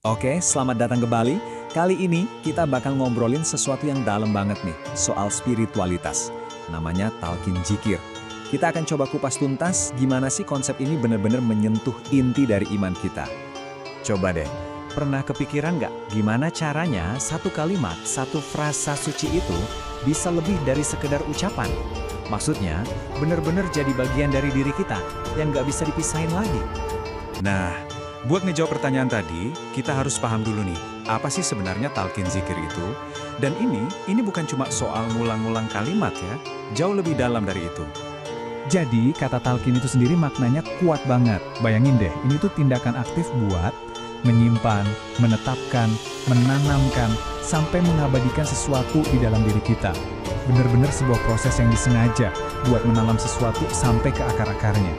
Oke, selamat datang ke Bali. Kali ini kita bakal ngobrolin sesuatu yang dalam banget nih, soal spiritualitas. Namanya Talqin Dzikir. Kita akan coba kupas tuntas gimana sih konsep ini benar-benar menyentuh inti dari iman kita. Coba deh, pernah kepikiran nggak gimana caranya satu kalimat, satu frasa suci itu bisa lebih dari sekedar ucapan? Maksudnya, benar-benar jadi bagian dari diri kita yang nggak bisa dipisahin lagi. Nah, buat ngejawab pertanyaan tadi, kita harus paham dulu nih, apa sih sebenarnya Talqin Dzikir itu? Dan ini bukan cuma soal ngulang-ngulang kalimat ya, jauh lebih dalam dari itu. Jadi, kata talqin itu sendiri maknanya kuat banget. Bayangin deh, ini tuh tindakan aktif buat menyimpan, menetapkan, menanamkan, sampai mengabadikan sesuatu di dalam diri kita. Benar-benar sebuah proses yang disengaja buat menanam sesuatu sampai ke akar-akarnya.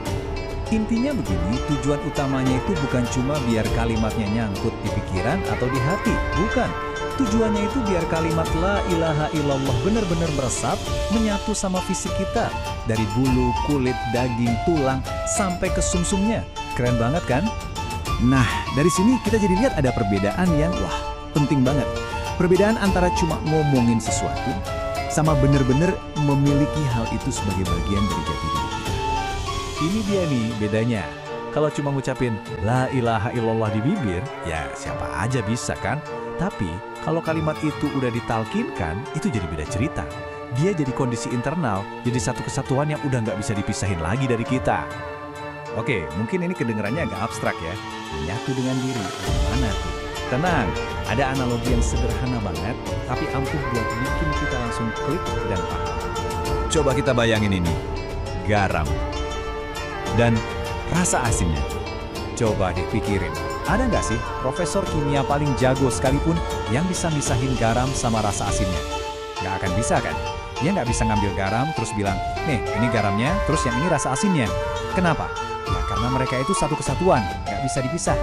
Intinya begini, tujuan utamanya itu bukan cuma biar kalimatnya nyangkut di pikiran atau di hati, bukan. Tujuannya itu biar kalimat La ilaha illallah benar-benar meresap, menyatu sama fisik kita. Dari bulu, kulit, daging, tulang, sampai ke sumsumnya. Keren banget kan? Nah, dari sini kita jadi lihat ada perbedaan yang, penting banget. Perbedaan antara cuma ngomongin sesuatu, sama benar-benar memiliki hal itu sebagai bagian dari jati diri kita. Ini dia nih bedanya. Kalau cuma ngucapin La ilaha illallah di bibir, ya siapa aja bisa kan? Tapi kalau kalimat itu udah ditalkinkan, itu jadi beda cerita. Dia jadi kondisi internal, jadi satu kesatuan yang udah nggak bisa dipisahin lagi dari kita. Oke, mungkin ini kedengarannya agak abstrak ya. Menyatu dengan diri, gimana tuh? Tenang, ada analogi yang sederhana banget, tapi ampuh buat bikin kita langsung klik dan paham. Coba kita bayangin ini, garam dan rasa asinnya. Coba deh pikirin, ada nggak sih profesor kimia paling jago sekalipun yang bisa misahin garam sama rasa asinnya? Nggak akan bisa kan? Dia nggak bisa ngambil garam terus bilang, nih ini garamnya, terus yang ini rasa asinnya. Kenapa? Ya karena mereka itu satu kesatuan, nggak bisa dipisah.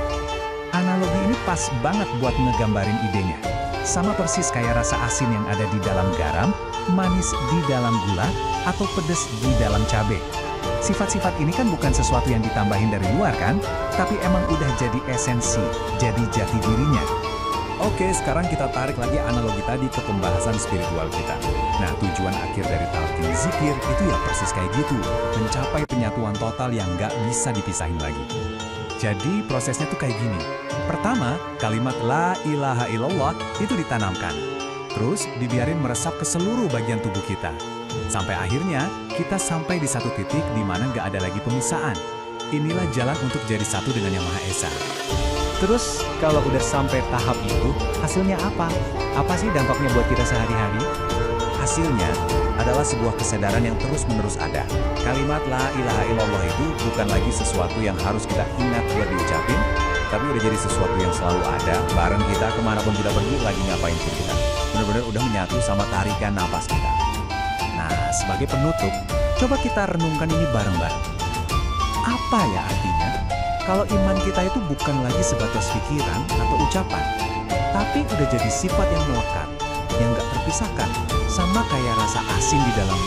Analogi ini pas banget buat ngegambarin idenya. Sama persis kayak rasa asin yang ada di dalam garam, manis di dalam gula, atau pedas di dalam cabai. Sifat-sifat ini kan bukan sesuatu yang ditambahin dari luar kan, tapi emang udah jadi esensi, jadi jati dirinya. Oke, sekarang kita tarik lagi analogi tadi ke pembahasan spiritual kita. Nah, tujuan akhir dari Talqin Dzikir itu ya persis kayak gitu, mencapai penyatuan total yang nggak bisa dipisahin lagi. Jadi prosesnya tuh kayak gini. Pertama, kalimat La ilaha illallah itu ditanamkan. Terus dibiarin meresap ke seluruh bagian tubuh kita. Sampai akhirnya, kita sampai di satu titik di mana nggak ada lagi pemisahan. Inilah jalan untuk jadi satu dengan Yang Maha Esa. Terus, kalau udah sampai tahap itu, hasilnya apa? Apa sih dampaknya buat kita sehari-hari? Hasilnya adalah sebuah kesadaran yang terus-menerus ada. Kalimat La ilaha illallah itu bukan lagi sesuatu yang harus kita ingat buat diucapin, tapi udah jadi sesuatu yang selalu ada, bareng kita kemanapun kita pergi, lagi ngapain pun kita. Benar-benar udah menyatu sama tarikan napas kita. Nah, sebagai penutup, coba kita renungkan ini bareng-bareng. Apa ya artinya? Kalau iman kita itu bukan lagi sebatas pikiran atau ucapan, tapi udah jadi sifat yang melekat, yang gak terpisahkan, sama kayak rasa asin di dalam